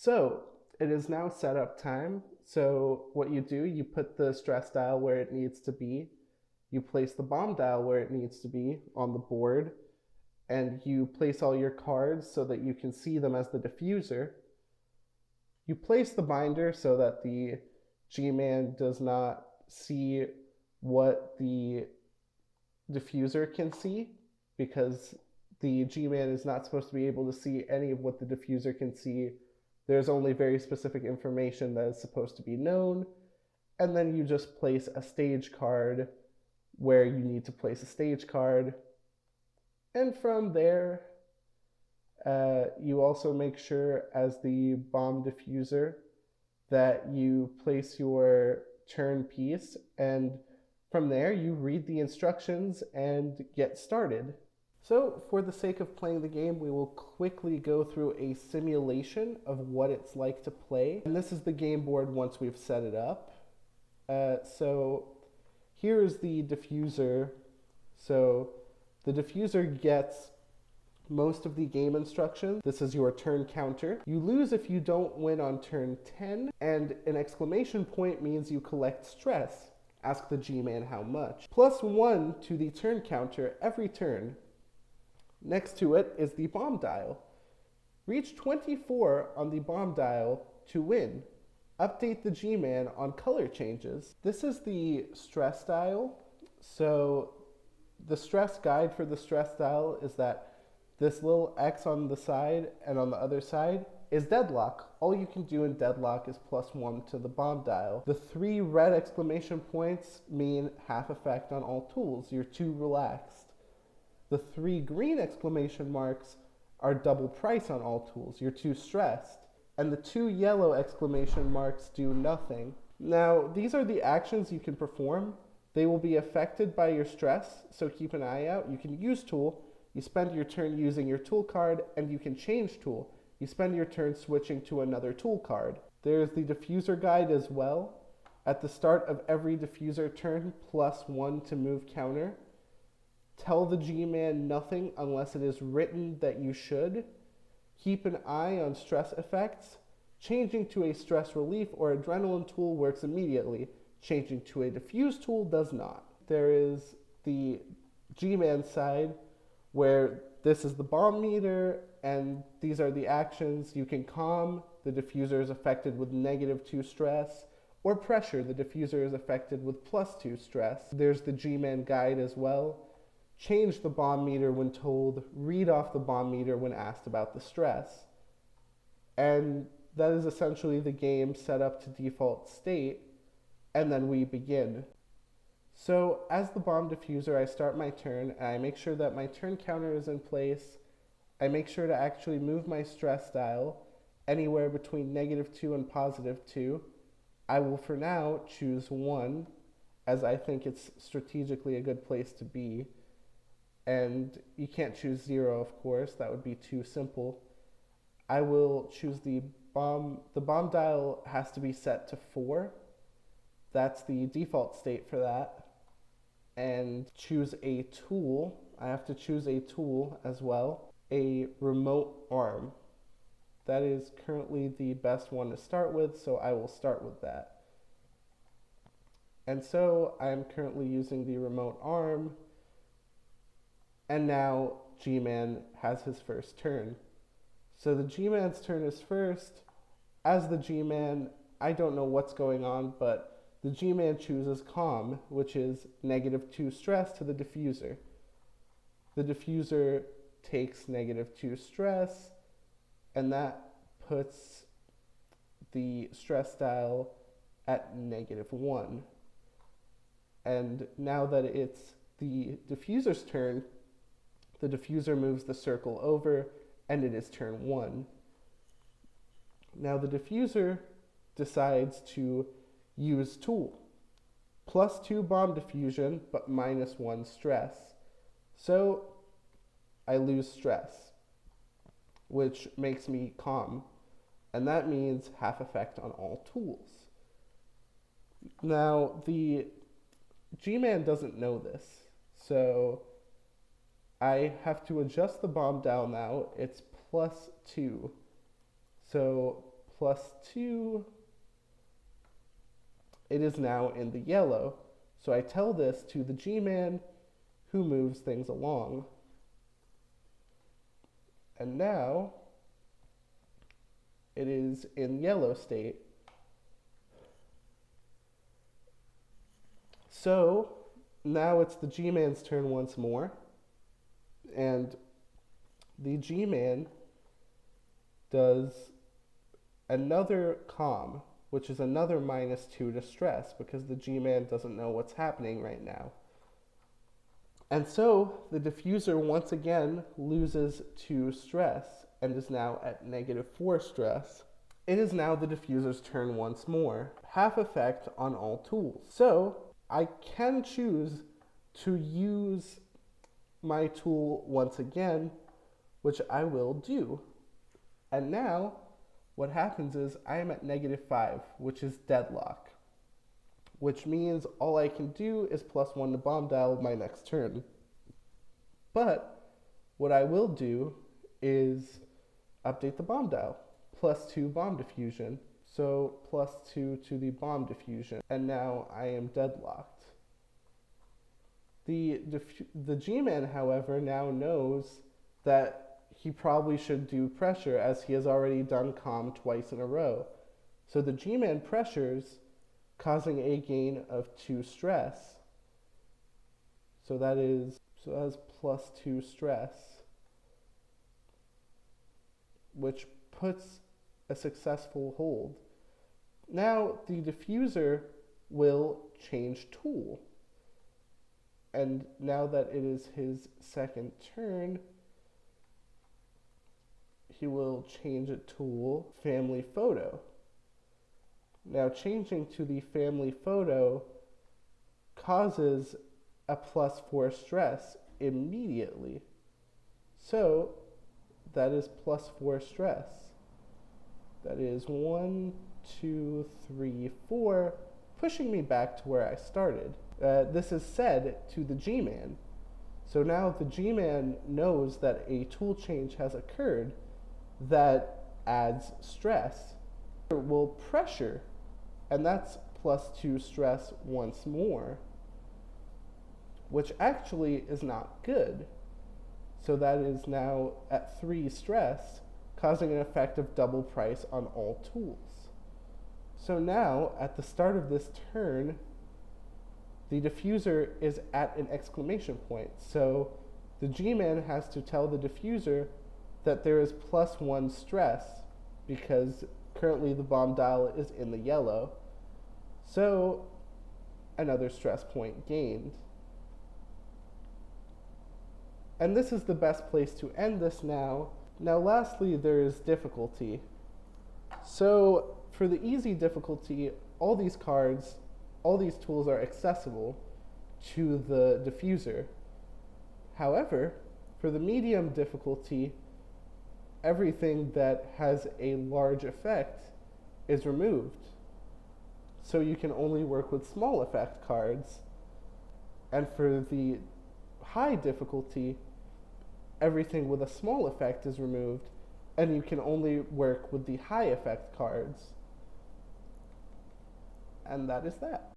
So it is now setup time. So what you do, you put the stress dial where it needs to be, you place the bomb dial where it needs to be on the board, and you place all your cards so that you can see them as the diffuser. You place the binder so that the G-Man does not see what the diffuser can see, because the G-Man is not supposed to be able to see any of what the diffuser can see. There's only very specific information that is supposed to be known, and then you just place a stage card where you need to place a stage card. And from there, you also make sure as the bomb diffuser that you place your turn piece, and from there you read the instructions and get started. So for the sake of playing the game, we will quickly go through a simulation of what it's like to play. And this is the game board once we've set it up. So here is the diffuser. So the diffuser gets most of the game instructions. This is your turn counter. You lose if you don't win on turn 10, and an exclamation point means you collect stress. Ask the G-Man how much. +1 to the turn counter every turn. Next to it is the bomb dial. Reach 24 on the bomb dial to win. Update the G-Man on color changes. This is the stress dial. So the stress guide for the stress dial is that this little X on the side and on the other side is deadlock. All you can do in deadlock is +1 to the bomb dial. The 3 red exclamation points mean half effect on all tools. You're too relaxed. The 3 green exclamation marks are double price on all tools. You're too stressed. And the 2 yellow exclamation marks do nothing. Now, these are the actions you can perform. They will be affected by your stress, so keep an eye out. You can use tool. You spend your turn using your tool card, and you can change tool. You spend your turn switching to another tool card. There's the diffuser guide as well. At the start of every diffuser turn, +1 to move counter. Tell the G-Man nothing unless it is written that you should. Keep an eye on stress effects. Changing to a stress relief or adrenaline tool works immediately. Changing to a diffuse tool does not. There is the G-Man side, where this is the bomb meter, and these are the actions. You can calm, the diffuser is affected with -2 stress, or pressure, the diffuser is affected with +2 stress. There's the G-Man guide as well. Change the bomb meter when told, read off the bomb meter when asked about the stress. And that is essentially the game set up to default state, and then we begin. So as the bomb diffuser, I start my turn, and I make sure that my turn counter is in place. I make sure to actually move my stress dial anywhere between -2 and +2. I will for now choose 1, as I think it's strategically a good place to be. And you can't choose 0, of course, that would be too simple. I will choose the bomb dial has to be set to 4. That's the default state for that. And choose a tool. I have to choose a tool as well. A remote arm. That is currently the best one to start with, so I will start with that. And so I'm currently using the remote arm. And now G-Man has his first turn. So the G-Man's turn is first. As the G-Man, I don't know what's going on, but the G-Man chooses calm, which is -2 stress to the diffuser. The diffuser takes -2 stress, and that puts the stress dial at -1. And now that it's the diffuser's turn, the diffuser moves the circle over, and it is turn 1. Now the diffuser decides to use tool. +2 bomb diffusion, but -1 stress. So I lose stress, which makes me calm. And that means half effect on all tools. Now the G-Man doesn't know this, so I have to adjust the bomb dial now. It's +2. So plus 2, it is now in the yellow. So I tell this to the G-man who moves things along. And now it is in yellow state. So now it's the G-man's turn once more. And the G-man does another calm, which is another -2 to stress because the G-man doesn't know what's happening right now. And so the diffuser once again loses 2 stress and is now at -4 stress. It is now the diffuser's turn once more. Half effect on all tools. So I can choose to use my tool once again, which I will do. And now what happens is I am at -5, which is deadlock, which means all I can do is +1 to bomb dial my next turn. But what I will do is update the bomb dial, +2 bomb diffusion. So +2 to the bomb diffusion, and now I am deadlocked. The G-man, however, now knows that he probably should do pressure as he has already done calm twice in a row. So the G-man pressures, causing a gain of 2 stress. So that is +2 stress, which puts a successful hold. Now the diffuser will change tool. And now that it is his second turn, he will change a tool, family photo. Now changing to the family photo causes a +4 stress immediately. So that is +4 stress. That is 1, 2, 3, 4, pushing me back to where I started. This is said to the G-man. So now the G-man knows that a tool change has occurred that adds stress. It will pressure, and that's +2 stress once more, which actually is not good. So that is now at 3 stress, causing an effect of double price on all tools. So now, at the start of this turn, the diffuser is at an exclamation point. So the G-man has to tell the diffuser that there is +1 stress because currently the bomb dial is in the yellow. So another stress point gained. And this is the best place to end this now. Now lastly, there is difficulty. So for the easy difficulty, all these cards, all these tools are accessible to the diffuser. However, for the medium difficulty, everything that has a large effect is removed. So you can only work with small effect cards. And for the high difficulty, everything with a small effect is removed, and you can only work with the high effect cards. And that is that.